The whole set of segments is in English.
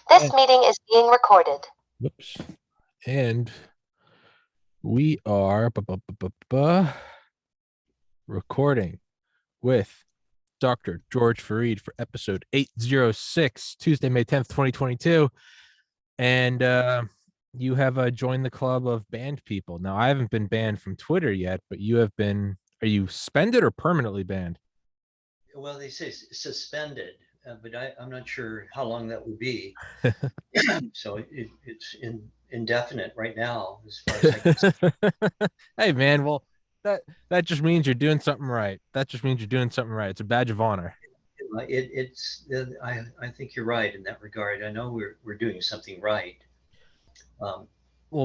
This meeting is being recorded. Whoops. And we are recording with Dr. George Fareed for episode 806, Tuesday, May 10th, 2022. And you have joined the club of banned people. Now, I haven't been banned from Twitter yet, but you have been. Are you suspended or permanently banned? Well, they say suspended, but I'm not sure how long that will be. So it's indefinite right now, as far as I can see. Hey, man. Well, that just means you're doing something right. That just means you're doing something right. It's a badge of honor. I think you're right in that regard. I know we're doing something right. Well,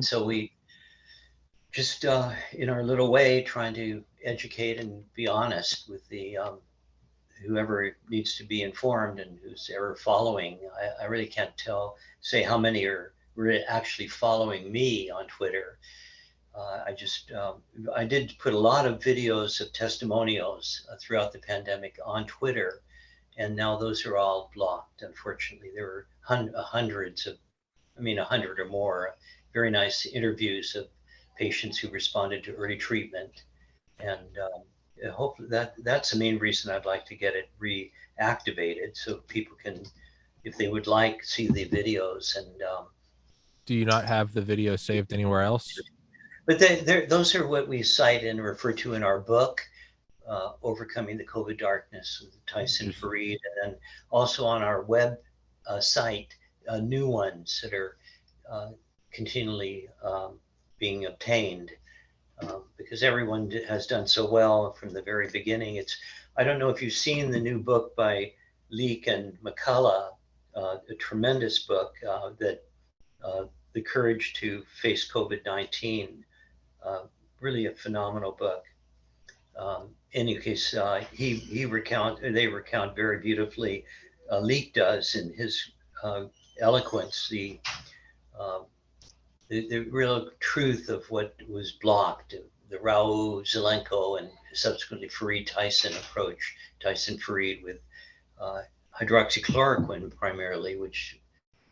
So we just in our little way trying to educate and be honest with the whoever needs to be informed and who's ever following. I really can't say how many are really actually following me on Twitter. I did put a lot of videos of testimonials throughout the pandemic on Twitter, and now those are all blocked. Unfortunately, there were hundreds of, I mean, 100 or more very nice interviews of patients who responded to early treatment, and hopefully that's the main reason I'd like to get it reactivated so people can, if they would like, see the videos. And do you not have the video saved anywhere else? but those are what we cite and refer to in our book, Overcoming the COVID Darkness with Tyson Fareed, and then also on our web site, new ones that are continually being obtained. Because everyone has done so well from the very beginning. I don't know if you've seen the new book by Leake and McCullough, a tremendous book that The Courage to Face COVID-19, really a phenomenal book. In any case, they recount very beautifully, Leake does in his eloquence, uh, the real truth of what was blocked, the Raul Zelenko and subsequently Fareed Tyson approach, Tyson Fareed with hydroxychloroquine primarily, which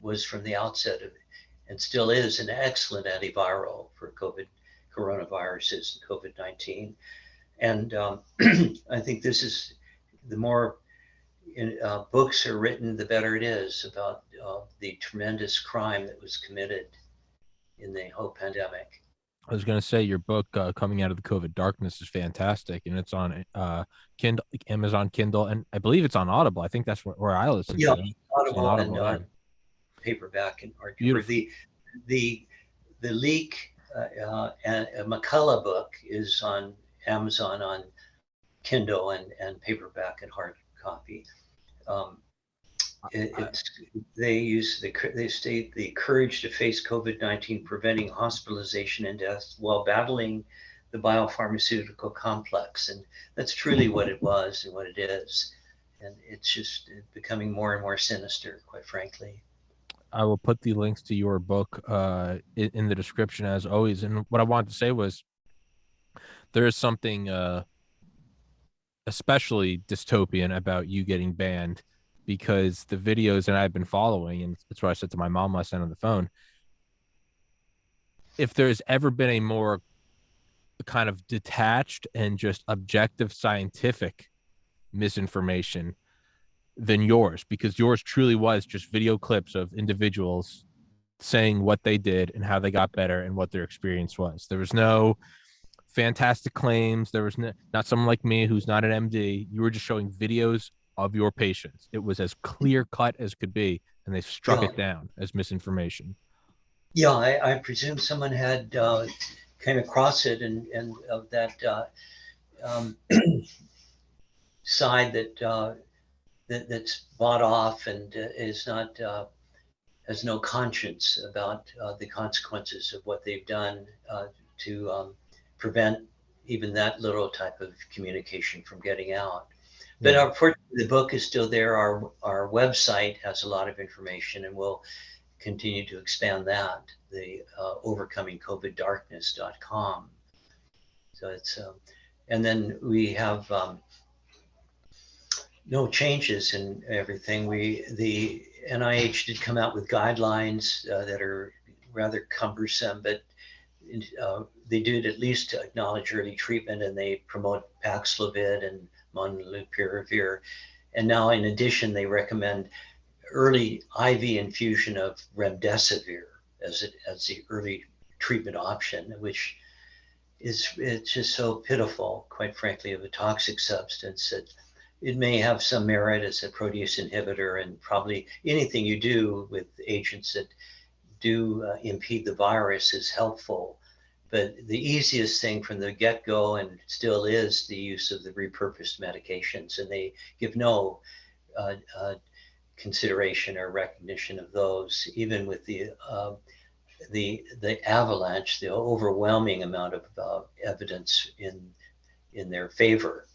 was from the outset of, and still is, an excellent antiviral for coronaviruses and COVID-19. And I think this is, the more books are written, the better it is about the tremendous crime that was committed in the whole pandemic. I was going to say your book, Coming Out of the COVID Darkness, is fantastic, and it's on Kindle, Amazon Kindle, and I believe it's on Audible. I think that's where I listen to it. Audible and on paperback and hardcover. Beautiful. The Leak and McCullough book is on Amazon on Kindle and paperback and hard copy. They state the courage to face COVID-19, preventing hospitalization and death while battling the biopharmaceutical complex. And that's truly what it was and what it is. And it's just becoming more and more sinister, quite frankly. I will put the links to your book in the description as always. And what I wanted to say was there is something especially dystopian about you getting banned, because the videos that I've been following, and that's what I said to my mom last night on the phone, if there's ever been a more kind of detached and just objective scientific misinformation than yours, because yours truly was just video clips of individuals saying what they did and how they got better and what their experience was. There was no fantastic claims. There was not someone like me who's not an MD. You were just showing videos of your patients. It was as clear cut as could be, and they struck it down as misinformation. Yeah, I presume someone had came across it and of that side that's bought off and is not has no conscience about the consequences of what they've done to prevent even that little type of communication from getting out. But unfortunately, the book is still there. Our website has a lot of information, and we'll continue to expand that, the overcomingcoviddarkness.com. So it's, and then we have no changes in everything. NIH did come out with guidelines that are rather cumbersome, but they did at least acknowledge early treatment, and they promote Paxlovid and molnupiravir. And now, in addition, they recommend early IV infusion of remdesivir as the early treatment option, which it's just so pitiful, quite frankly, of a toxic substance that it may have some merit as a protease inhibitor, and probably anything you do with agents that do impede the virus is helpful. But the easiest thing from the get-go, and still is, the use of the repurposed medications, and they give no consideration or recognition of those, even with the avalanche, the overwhelming amount of evidence in their favor,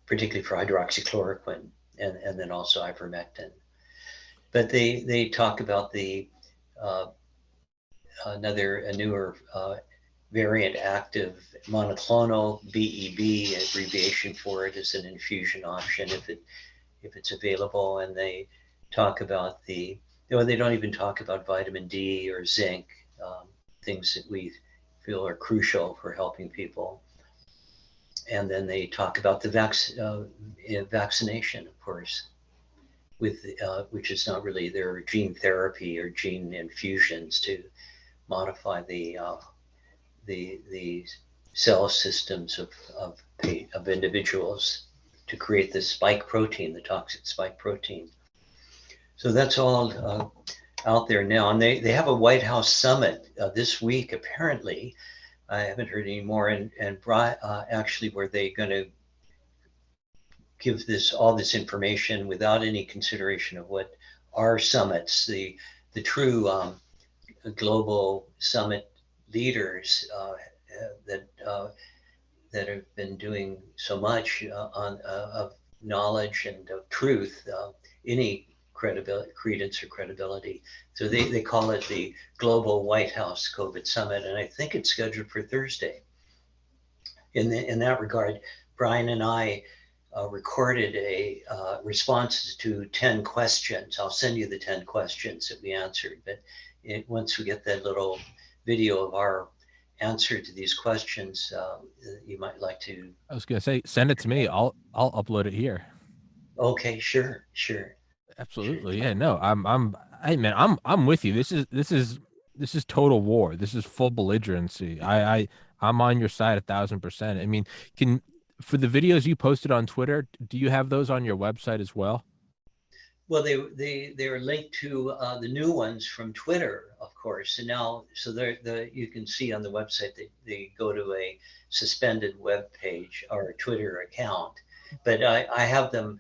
particularly for hydroxychloroquine and then also ivermectin. But they talk about the a newer variant active monoclonal BEB, abbreviation for it, is an infusion option if it's available. And they talk about they don't even talk about vitamin D or zinc, things that we feel are crucial for helping people. And then they talk about the vaccination, of course, with which is not really their gene therapy or gene infusions to modify the cell systems of individuals to create the spike protein, the toxic spike protein. So that's all out there now. And they have a White House summit this week, apparently. I haven't heard any more. And actually, where they're going to give all this information without any consideration of what our summits, the true global summit leaders that have been doing so much of knowledge and of truth, any credence or credibility. So they call it the Global White House COVID Summit, and I think it's scheduled for Thursday. In that regard, Brian and I recorded a responses to 10 questions. I'll send you the 10 questions that we answered, but once we get that little video of our answer to these questions, you might like to. I was gonna say, send it to me. I'll upload it here. Okay, sure. Absolutely, yeah. No, hey man, I'm with you. This is total war. This is full belligerency. I'm on your side 1,000%. I mean, for the videos you posted on Twitter, do you have those on your website as well? Well, they're linked to the new ones from Twitter, of course. And now, so you can see on the website that they go to a suspended web page or a Twitter account. But I have them,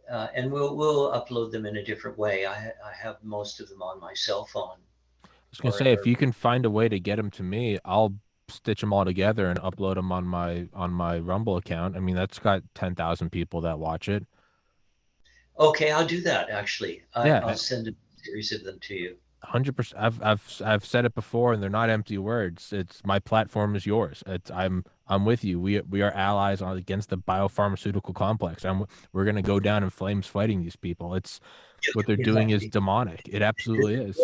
and we'll upload them in a different way. I have most of them on my cell phone. I was gonna say, if you can find a way to get them to me, I'll stitch them all together and upload them on my Rumble account. I mean, that's got 10,000 people that watch it. Okay, I'll do that. Actually, Yeah. I'll send a series of them to you. 100%. I've said it before, and they're not empty words. It's my platform is yours. I'm with you. We are allies against the biopharmaceutical complex. We're gonna go down in flames fighting these people. It's what they're doing is demonic. It absolutely is.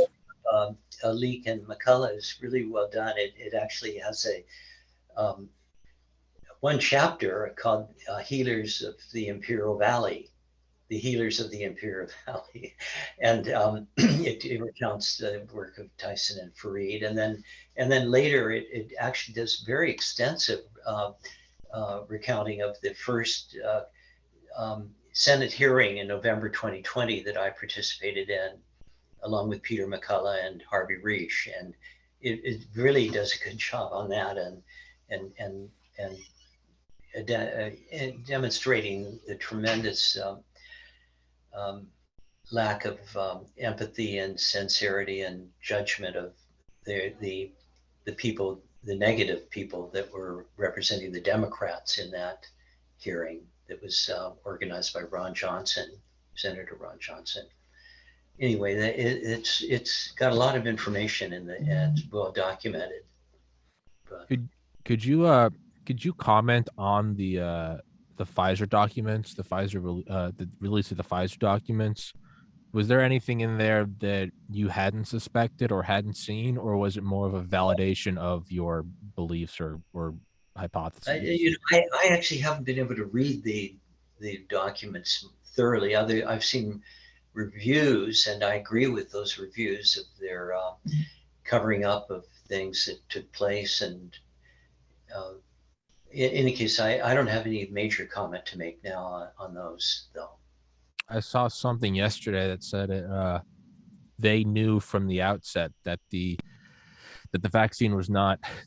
Leak and McCullough is really well done. It actually has a one chapter called "Healers of the Imperial Valley." The Healers of the Imperial Valley, and it recounts the work of Tyson and Fareed, and then later it actually does very extensive recounting of the first Senate hearing in November 2020 that I participated in, along with Peter McCullough and Harvey Reich, and it really does a good job on that, and demonstrating the tremendous lack of empathy and sincerity and judgment of the people, the negative people that were representing the Democrats in that hearing that was organized by Senator Ron Johnson. Anyway, it's got a lot of information and it's well documented. But could you comment on the the Pfizer documents, the release of the Pfizer documents, was there anything in there that you hadn't suspected or hadn't seen, or was it more of a validation of your beliefs or hypotheses? I actually haven't been able to read the documents thoroughly. I've seen reviews, and I agree with those reviews of their covering up of things that took place. And in any case, I don't have any major comment to make now on those, though. I saw something yesterday that said they knew from the outset that the vaccine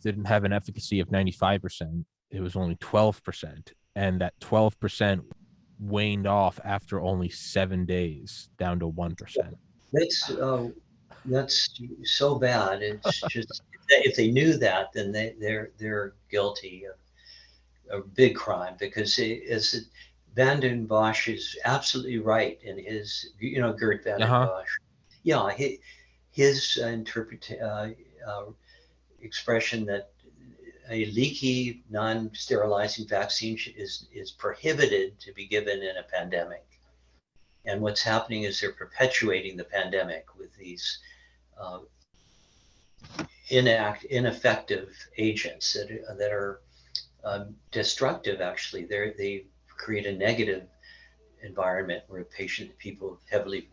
didn't have an efficacy of 95%. It was only 12%, and that 12% waned off after only 7 days, down to 1%. That's so bad. It's just if they knew that, then they're guilty of a big crime, because as Van den Bosch is absolutely right in his, Gert Van den Bosch. Yeah, his expression that a leaky, non-sterilizing vaccine is prohibited to be given in a pandemic. And what's happening is they're perpetuating the pandemic with these ineffective agents that are destructive. Actually, they create a negative environment where people heavily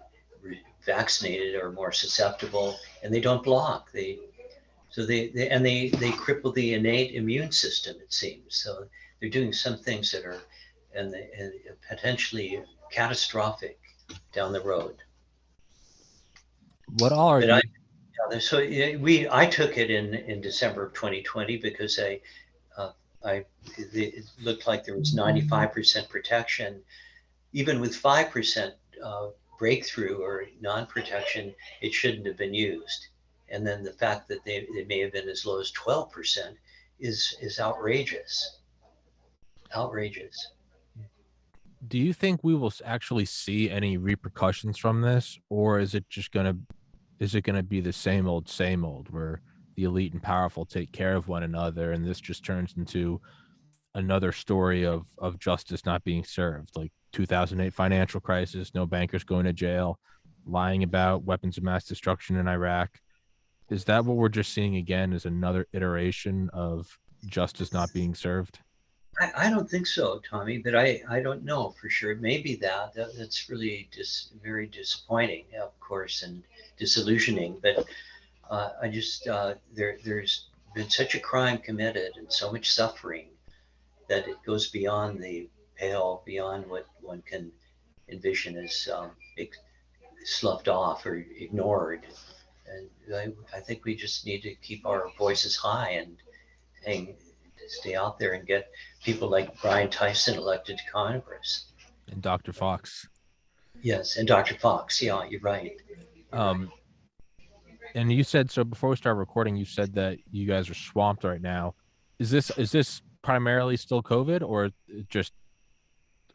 vaccinated are more susceptible, and they don't block. They cripple the innate immune system, it seems. So they're doing some things that are and potentially catastrophic down the road. What all are But you? I took it in December of 2020 because it looked like there was 95% protection. Even with 5% breakthrough or non-protection, it shouldn't have been used. And then the fact that they may have been as low as 12% is outrageous. Outrageous. Do you think we will actually see any repercussions from this, or is it gonna be the same old, where the elite and powerful take care of one another, and this just turns into another story of justice not being served, like 2008 financial crisis, no bankers going to jail, lying about weapons of mass destruction in Iraq? Is that what we're just seeing again? Is another iteration of justice not being served? I don't think so, Tommy, but I don't know for sure. Maybe that's really just very disappointing, of course, and disillusioning. But I just there's been such a crime committed and so much suffering that it goes beyond the pale, beyond what one can envision as sloughed off or ignored. And I think we just need to keep our voices high and stay out there and get people like Brian Tyson elected to Congress. And Dr. Fox. Yes, and Dr. Fox. Yeah, you're right. And you said, so before we start recording, you said that you guys are swamped right now. Is this primarily still COVID, or just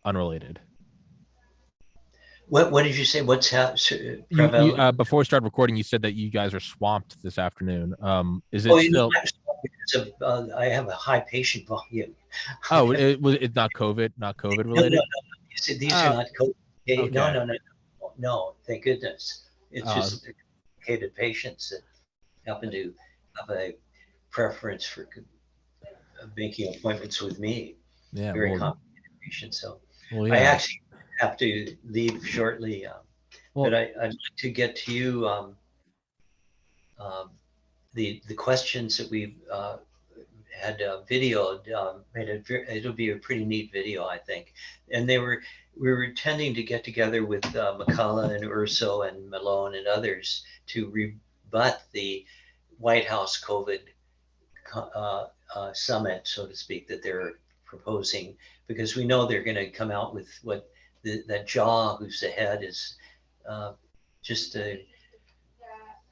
unrelated? What did you say? What's prevalent? Before we started recording, you said that you guys are swamped this afternoon. Is it still? Because I have a high patient volume. Oh, it's not COVID related. No. These are not COVID. Okay. No. Thank goodness. It's just complicated patients that happen to have a preference for making appointments with me. Yeah, very complicated patients. So yeah. I actually have to leave shortly. But I'd like to get to you the questions that we've had videoed. It'll be a pretty neat video, I think. And we were intending to get together with McCullough and Urso and Malone and others to rebut the White House COVID summit, so to speak, that they're proposing, because we know they're going to come out with what that Jaw, who's the head, is just a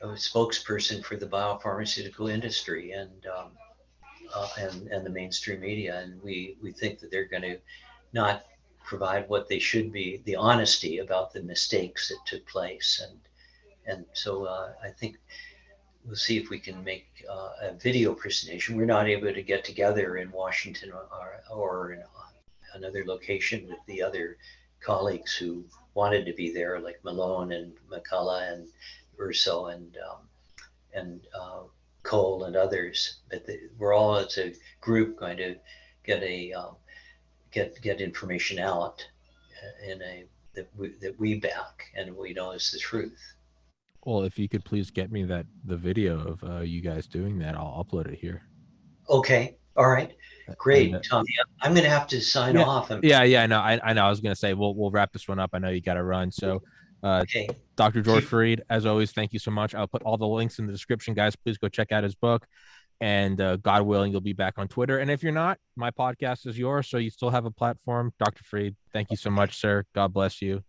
spokesperson for the biopharmaceutical industry and the mainstream media, and we think that they're going to not provide what they should be, the honesty about the mistakes that took place, and so I think we'll see if we can make a video presentation. We're not able to get together in Washington or in another location with the other colleagues who wanted to be there, like Malone and McCullough and Urso and Cole and others. But we're all as a group going to get a get information out in a that we back and we know is the truth. Well, if you could please get me the video of you guys doing that, I'll upload it here. Okay. All right. Great, And, Tommy. I'm going to have to sign yeah, off. yeah. I know. I was gonna say we'll wrap this one up. I know you got to run. So, Okay. Dr. George Fareed, as always, thank you so much. I'll put all the links in the description, guys. Please go check out his book. And God willing, you'll be back on Twitter. And if you're not, my podcast is yours, so you still have a platform. Dr. Fareed, thank you so much, sir. God bless you.